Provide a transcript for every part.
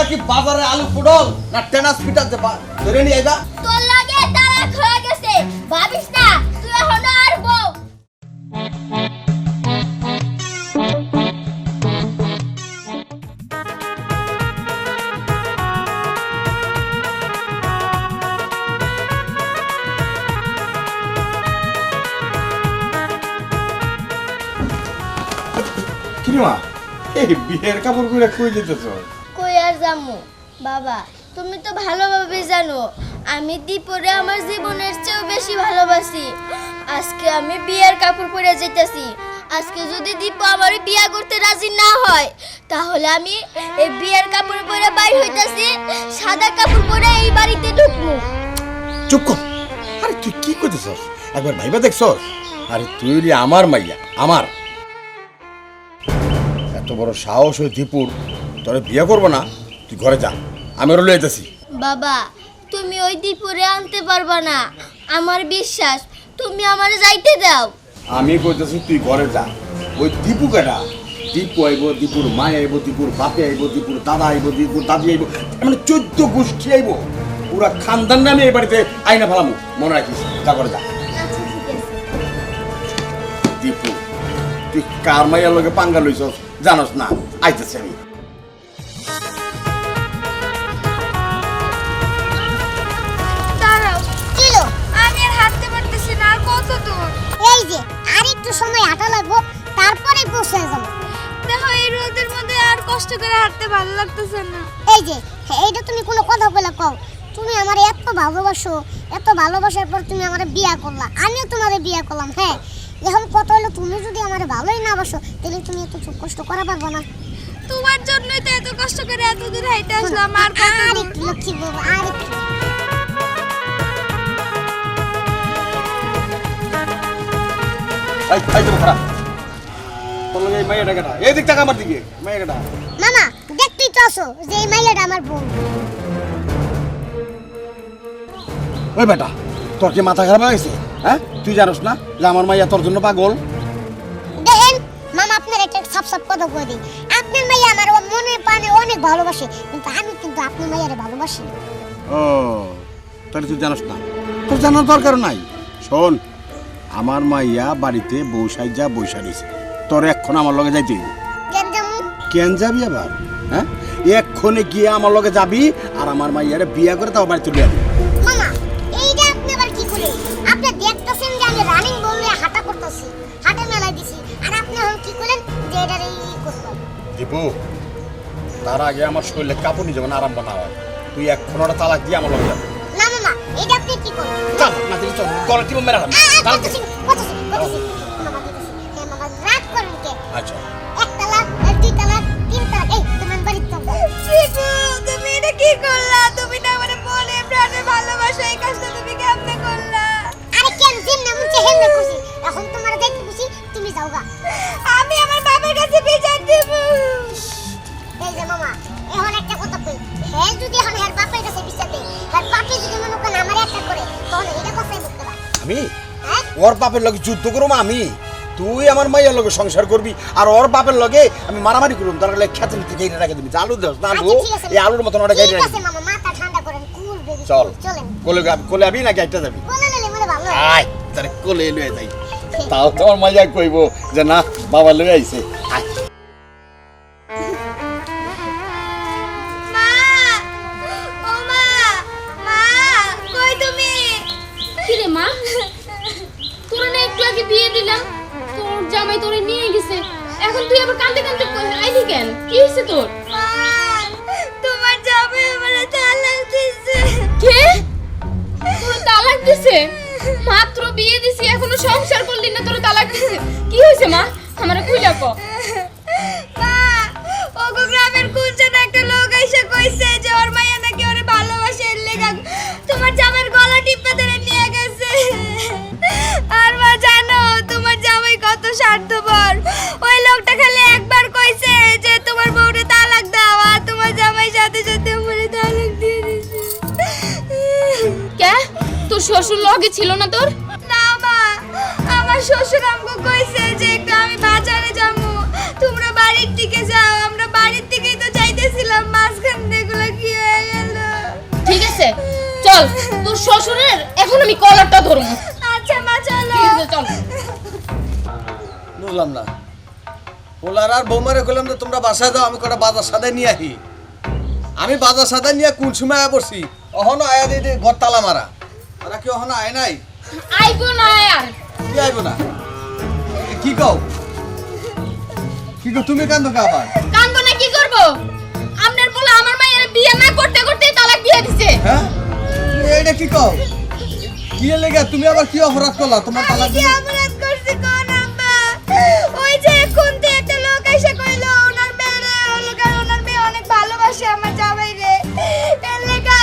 কি বাজারে আলু পটল না টেনাস পিটার দে ধরে নিয়ে আইবা তোর লাগে তালাক হয়ে গেছে ভাবিস না তুই এখনো আর বউ কিমা এই বিয়ের কাপড় কইরা কই যেতেছ কই আর যামু বাবা তুমি তো ভালোভাবে জানো আমি দীপরে আমার জীবনের চেয়েও বেশি ভালোবাসি আজকে আমি বিয়ের কাপড় পরে যাইতাছি আজকে যদি দীপ আমার বিয়ে করতে রাজি না হয় তাহলে আমি এই বিয়ের কাপড় পরে বাইর হইতাছি সাদা কাপড় পরে এই বাড়িতে ঢুকবো চুপ কর আরে তুই কি কইতেছস একবার ভাইবা দেখছস আরে তুই হলি আমার মাইয়া আমার এত বড় সাহস হই দীপুর তোরে বিয়ে করব না তুই ঘরে যা আমি ওর লয়ে যাইতাছি বাবা তুমি ওই দীপরে আনতে পারবা না আমার বিশ্বাস তুমি আমারে যাইতে দাও আমি কইতেছি তুই ঘরে যা ওই দীপু কেডা দীপু আইব দীপুর মা আইব দীপুর বাপে আইব দীপুর দাদা আইব দীপুর দাদি আইব মানে 14 গোষ্ঠী আইব পুরা খানদান নামে এই বাড়িতে আইনা ফেলামু মনে রাখিস যা ঘরে যা আচ্ছা ঠিক আছে দীপু তুই কার মাইয়ার লগে পাঙ্গা লইছস জানোস না আইতেছি আমি দাঁড়াও কিলো আমি আর হাঁটতে পারতেছি না আর কত দূর এই যে আর একটু সময় হাঁটা লাগবো তারপরে পৌঁছে যাব দেখো এই রোদের মধ্যে আর কষ্ট করে হাঁটতে ভালো লাগতেছে না এই যে এইটা তুমি কোনো কথা বলে কও তুমি আমারে এত ভালোবাসো এত ভালোবাসার পর তুমি আমারে বিয়া করলা আমিও তোমারে বিয়া করলাম হ্যাঁ এখন কত হলো তুমি যদি আমারে ভালোই না বাসো তাহলে তুমি এত চুপ কষ্ট করা পারবে না তোমার জন্যই তো এত কষ্ট করে এত দূর হাঁটে আসলাম আর কত আর দূর? একটু লক্ষ্মী বাবা আর একটু এই তো খারাপ তোর লগে এই মাইয়াটা কেডা এই দিক টাকা আমার দিকে মাইয়া কেডা মামা দেখতেই তো আসো যে এই মাইয়াটা আমার বোন ওই বেটা তোর কি মাথা খারাপ হয়ে গেছে হ্যাঁ তুই জানোস না যে আমার মাইয়া তোর জন্য পাগল দেখেন মামা আপনার একটা সাপ সাপ কথা কই দিই আপনার মাইয়া আমার মনে প্রাণে অনেক ভালোবাসে কিন্তু আমি কিন্তু আপনার মাইয়ারে ভালোবাসি না। ও তাহলে তুই জানোস না তোর জানার দরকার নাই শোন আমার মাইয়া বাড়িতে বউ সাইজা বইসা রয়েছে তোর এক্ষণ আমার লগে যাইতে হইব। কেন যেমন কেন যাবি আবার হ্যাঁ এক্ষণে গিয়ে আমার লগে যাবি আর আমার মাইয়ারে বিয়া করে তাও বাড়িতে লিয়ে আনবি মামা এইটা আপনি আবার কি করে আপনি দেখতেছেন যে আমি রানিং বলে হাঁটা করতেছি হাঁটা মেলা দিছি আর আপনি এখন কি করেন যে এটার এই করবেন দীপু তার আগে আমার শরীরে কাঁপুনি যেমন আরাম না হয় তুই এক্ষণ ওটা তালাক দিয়ে আমার লগে যাবি না মামা এইটা আপনি কি করেন চল না দিলে চল গলা টিপে মেরা খাবি কথা মামা দিতেছি হ্যাঁ মামা রাত করেন কে আচ্ছা এক তালাক দুই তালাক তিন তালাক এই তোমার বাড়িতে তো শিবু তুমি এটা কি করলা তুমি না মানে বলে প্রাণে ভালোবাসো এই কাজটা তুমি কেমনে করলা আরে কেন দিন না মুছে হেলমে খুশি এখন তোমার দেখতে খুশি তুমি যাওগা আমি আমার বাবার কাছে বিচার দেব এই যে মামা এখন একটা কথা কই হ্যাঁ যদি এখন হের বাপের কাছে বিচার দেই আর বাপে যদি মনে করেন আমার একটা করে তাহলে এটা কথাই বলতে পারে আমি হ্যাঁ ওর বাপের লগে যুদ্ধ করব আমি তুই আমার মাইয়ার লগে সংসার করবি আর ওর বাপের লগে আমি মারামারি করব তার লগে খেতে নিতে গাইরে রাখে দিবি আলু দেস না আলু আচ্ছা, ঠিক আছে, এই আলুর মতন ওটা গাইরে ঠিক রাখে আছে মামা মাথা ঠান্ডা করেন কুল বেবি চল চলেন কোলে আবি নাকি একটা যাবি বলে নিলে মনে ভালো হয়। আয় তারে কোলে লয়ে যাই তাও তোমার মাইয়া কইব যে না বাবা লয়ে আইছে আয় মা ও মা মা কই তুমি কিরে মা তোরা না একটু আগে বিয়ে দিলাম তোর জামাই তোরে নিয়ে গেছে এখন তুই আবার কাঁদতে কাঁদতে আইলি কেন কি হয়েছে তোর মা তোমার যাবে আমার তালাক দিছে কে তোর তালাক দিছে মাত্র বিয়ে দিছি এখনো সংসার করলি না তোর তালাক দিছে কি হয়েছে মা আমারে কইলা ক মা ওগো গ্রামের কুলচানা একটা লোক এসে কইছে যে ওর মাইয়া নাকি ওরে ভালোবাসে এর লেগা তোমার জামাইয়ের গলা টিপে ধরে নিয়ে গেছে আর মা জানো তোমার জামাই কত স্বার্থপর ওই লোকটা খালি একবার কইছে যে তোমার বউরে তালাক দাও আর তোমার জামাই সাথে সাথে আমারে তালাক দিয়ে দিছে কে তোর শ্বশুর লগে ছিল না তোর না মা আমার শ্বশুর আমাকে কইছে যে একটু আমি বাজারে যাবো তোমরা বাড়ির দিকে যাও আমরা বাড়ির দিকেই তো যাইতেছিলাম মাঝখান দিয়ে চল তোর শ্বশুরের এখন আমি কলারটা ধরবো। আচ্ছা মা চলো। ঠিক আছে, চল। বুঝলাম না, পোলার আর বৌমারে কইলাম যে তোমরা বাসায় যাও, আমি কটা বাজার সাদা নিয়ে আহি। আমি বাজার সাদা নিয়ে কোন সময় আয়া পড়ছি, অহনো আয়া দিয়ে ঘর তালা মারা। ওরা কি অহনো আয় নাই? আইবো না আর কি আইব না? কি কও? কি কও তুমি কান্দো কা আবার? কান্দো না, কি করবো? আপনার বলে আমার মায়ের বিয়ে না করতে করতে তালাক দিয়ে দিছে। হ্যাঁ তুমি এইটা কি কও? কি লেগে তুমি আবার কি অপরাধ করলা তোমার আমি তালাক কি দিল? অপরাধ করছি কোন আব্বা? ওই যে কোনতে একটা লোক এসে কইলো ওনার মেয়ে অনেক ভালোবাসে আমার জামাইরে, এর লেগা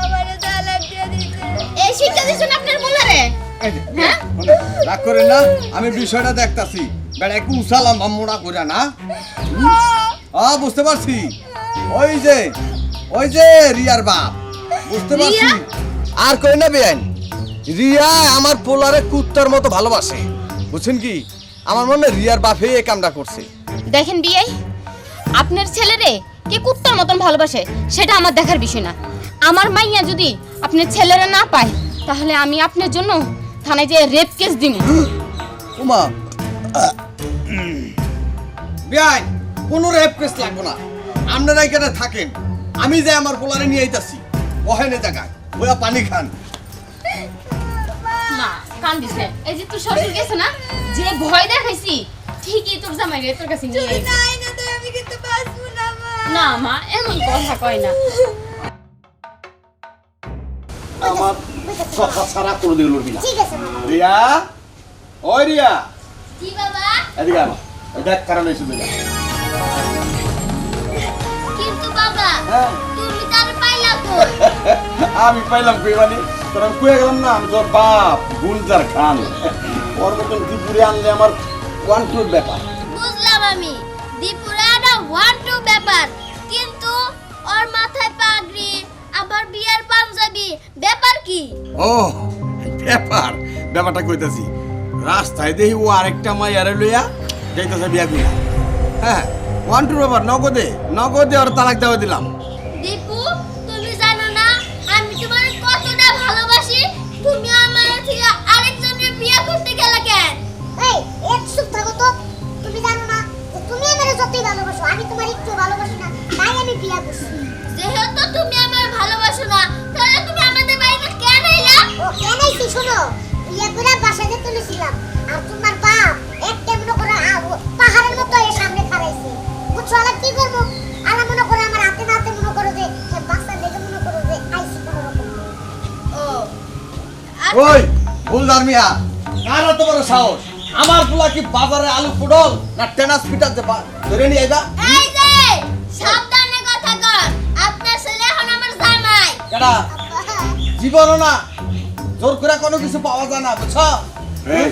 আমারে তালাক দিয়ে দিছে। এই শিক্ষা দিছেন আপনার বলারে? এই যে, রাগ করেন না, আমি বিষয়টা দেখতাছি। বেড়া একটু উসালাম মোড়া করে না। বুঝতে পারছি, ওই যে রিয়ার বাপ, বুঝতে পারছি। রিয়া? আর কই না বেআইন, রিয়া আমার পোলারে কুত্তার মতো ভালোবাসে, বুঝছেন কি? আমার মনে হয় রিয়ার বাপে এই কামটা করছে। দেখেন বিয়াই, আপনার ছেলেরে কে কুত্তার মতন ভালোবাসে সেটা আমার দেখার বিষয় না। আমার মাইয়া যদি আপনার ছেলেরা না পায় তাহলে আমি আপনার জন্য থানায় যে রেপ কেস দিব। উমা বেআইন, কোনো রেপ কেস লাগবে না, আপনারা এখানে থাকেন, আমি যে আমার পোলারে নিয়ে আইতাছি ওখানে জায়গায় ওরা পানি খান। না কান্দিস না, এই যে তোর শ্বশুর গেছে না, যে ভয় দেখাইছি ঠিকই তোর জামাই রে তোর কাছে নিয়ে যদি আইছে। নাই না তো আমি কিন্তু বাঁচবো না মা। না মা, এমন কথা কয় না। আমার কথা ছাড়া কোনো দিকে লড়বি না। ঠিক আছে মামা। রিয়া, ওই রিয়া, কি বাবা? এদিকে আনো। ওই দেখ কারণ এসে দিলাম। কিন্তু বাবা হ্যাঁ, তুমি তার পাইলা তো। আমি পাইলাম কই মানে তোর আমি কয়ে গেলাম না, আমি তোর বাপ গুলজার খান। ওর মতন দীপুরে আনলে আমার ওয়ান টুর ব্যাপার। বুঝলাম আমি, দীপুরাটা 1-2 ব্যাপার, কিন্তু ওর মাথায় পাগড়ি, আবার বিয়ার পাঞ্জাবি, ব্যাপার কি? ও ব্যাপারটা কইতাছি, রাস্তায় দেখি ও আরেকটা মাইয়ারে লইয়া যাইতেছে বিয়া কইয়া। হ্যাঁ, ওয়ান টুর ব্যাপার, নগদে ওর তালাক দেওয়া দিলাম। দীপু, তুমি জানো না আমি তোমার কতটা ভালোবাসি, তুমি আমার থেকে আরেকজনের বিয়ে করতে গেলে কেন? এই এক চুপ থাকো তো। তুমি জানো না যে তুমি আমারে যতই ভালোবাসো আমি তোমার একটু ভালোবাসি না, তাই আমি বিয়া করছি। যেহেতু তুমি আমার ভালোবাসো না, তাহলে তুমি আমাদের বাড়িতে কেন আইলা? ও কেন আইছি শোনো, বিয়া করে বাসায় তুলেছিলাম আর তোমার বাপ একটা মনে করে পাহাড়ের মতো এর সামনে খাড়াইছে, বুঝছো? আর কি করবো, আর মনে করে আমার হাতে না হাতে মনে করো যে বাচ্চা দেখে মনে করো যে আইছি কোনো রকম। ও ওই গুলজার মিয়া, কার এত বড় সাহস? আমার পোলা কি বাজারে আলু পুডল না টেনাস পিটার ধরে নিয়ে আইবা? এই যে সাবধানে কথা কর, আপনার ছেলে এখন আমার জামাই। কেডা? জীবনও না, জোর করে কোনো কিছু পাওয়া যায় না, বুঝছো? এই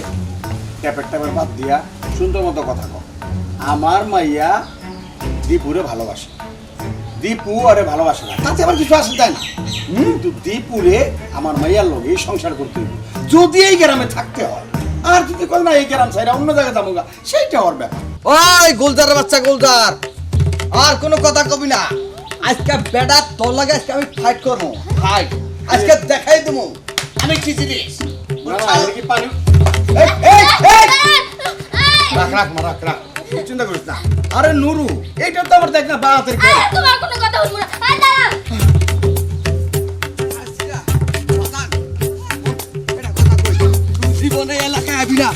ট্যাপের বাদ দিয়া সুন্দর মতো কথা কও। আমার মাইয়া দীপুরে ভালোবাসে, দীপু আরে ভালোবাসে না, তাতে আবার কিছু আসে তাই না। কিন্তু দীপুরে আমার মাইয়ার লগে সংসার করতে হইব, যদি এই গ্রামে থাকতে হয়। আর যদি কয় না এই গ্রাম ছাইরা অন্য জায়গায় যাবো গা, সেইটা ওর ব্যাপার। ওই গুলজারের বাচ্চা গুলজার, আর কোনো কথা কবি না। আজকে বেডা তোর লাগে আজকে আমি ফাইট করবো, ফাইট আজকে দেখাই দেবো আমি কি জিনিস। না, না, এর কি পানি? এই, এই, এই! রাখ মা, রাখ, তুই চিন্তা করিস না। আরে নুরু, এইটা তো আমার দেখ না বাতের এই, তোমার কোনো কথা শুনবো না। এই দাঁড়াও। জীবনে এলাকায় আবি না।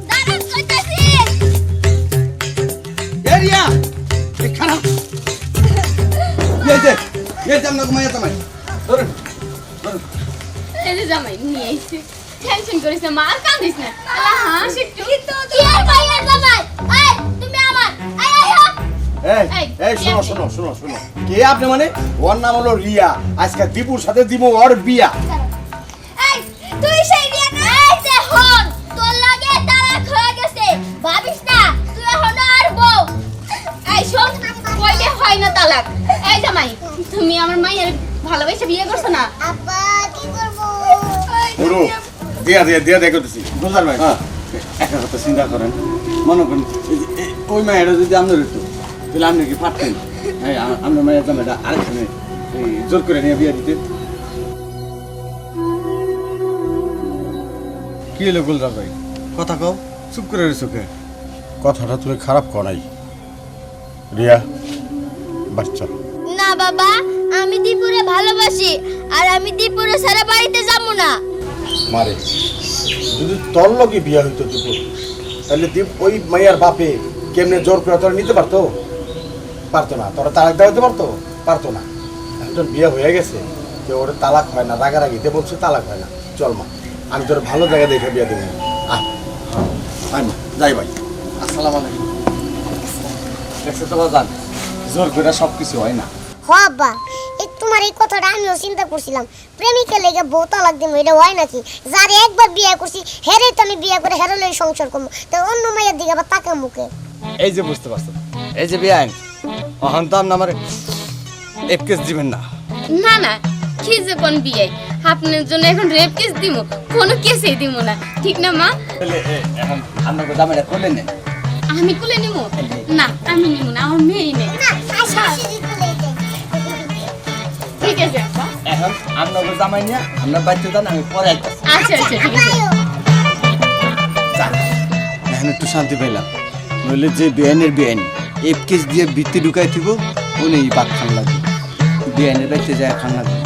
দাঁড়াও, কইতাছি। এরিয়া এই খারাপ এই যে আমরা ঘুমাইয়া তোমায় ধরুন ধরুন। এই যে জামাই নিয়ে আইছে, টেনশন করিস না মা, আর কান্দিস না। আল্লাহ হাস একটু। কি আর ভাইয়ের জামাই? এই, তুমি আমার। এই, এই এই শোনো কে আপনি? মানে ওর নাম হলো রিয়া, আজকে দীপুর সাথে দিব ওর বিয়া। এই, তুই সেই বিয়ে না? এই যে হন, তোর লাগে তালাক হয়ে গেছে, ভাবিস না তুই এখন আর বউ। এই শোন, কইলে হয় না তালাক। এই জামাই, তুমি আমার মায়ের ভালোবেসে বিয়ে করছো না? আব্বা কি করবো? নুরু দিয়া দেখতেছি বুঝার ভাই। হ্যাঁ, একটা কথা চিন্তা করেন, মনে করেন ওই মায়েরা যদি আপনার একটু, তাহলে আপনি কি পারতেন? আপনার মায়ের জামাইটা আরেকখানে জোর করে নিয়ে বিয়ে দিতে? কি হলো গুলজার ভাই কথা কও চুপ করে রয়েছো কে? কথাটা তুমি খারাপ কর নাই রিয়া বাস চল। না বাবা, আমি দীপুরে ভালোবাসি আর আমি দীপুরে সারা বাড়িতে যাবো না। মারে যদি তোর লগে বিয়া হইতো দুপুর, তাহলে দীপ ওই মাইয়ার বাপে কেমনে জোর করে তোরা নিতে পারতো? পারতো না। তোরা তালাক দেওয়া হতে পারতো? পারতো না। এখন বিয়ে হয়ে গেছে, যে ওর তালাক হয় না, রাগারাগিতে বলছে তালাক হয় না। চল মা, আমি তোর ভালো জায়গা দেখে বিয়ে দেবো। আয় আয় মা, যাই ভাই। আসসালামু আলাইকুম। দেখছো তো বাজান, জোর করে সব কিছু হয় না। হ আব্বা, এই তোমার এই কথাটা আমিও চিন্তা করছিলাম। প্রেমিকের লেগে বউ তালাক দিব, এটা হয় নাকি? যারে একবার বিয়ে করছি হেরে তো আমি বিয়ে করে হেরে লই সংসার করবো, তো অন্য মায়ের দিকে আবার তাকে মুখে। এই যে বুঝতে পারছো, এই যে বিয়াইন অহন তো আপনি আমার এক কেস দিবেন না। না না, কি যে কোন বিয়ে, আপনার জন্য এখন রেপ কেস দিব? কোনো কেসই দিব না, ঠিক না মা? এখন আপনাকে দামেটা করলেন না। আমি কুলে নিব না, আমি নিব না, আমার মেয়ে নেই। না শাশুড়ি চলে যায়। ঠিক আছে আপা। এখন আপনাকে জামাই নিয়ে আমরা বাড়িতে যান, আমি পরে আসতেছি। আচ্ছা আচ্ছা, ঠিক আছে। আয়ো। এখন একটু শান্তি পাইলাম, নইলে যে বেআইনের বেআইন এক কেস দিয়ে বৃত্তি ঢুকাই দিব উনি বাদ খান লাগবে, বেআইনের বাড়িতে যায় খান লাগবে।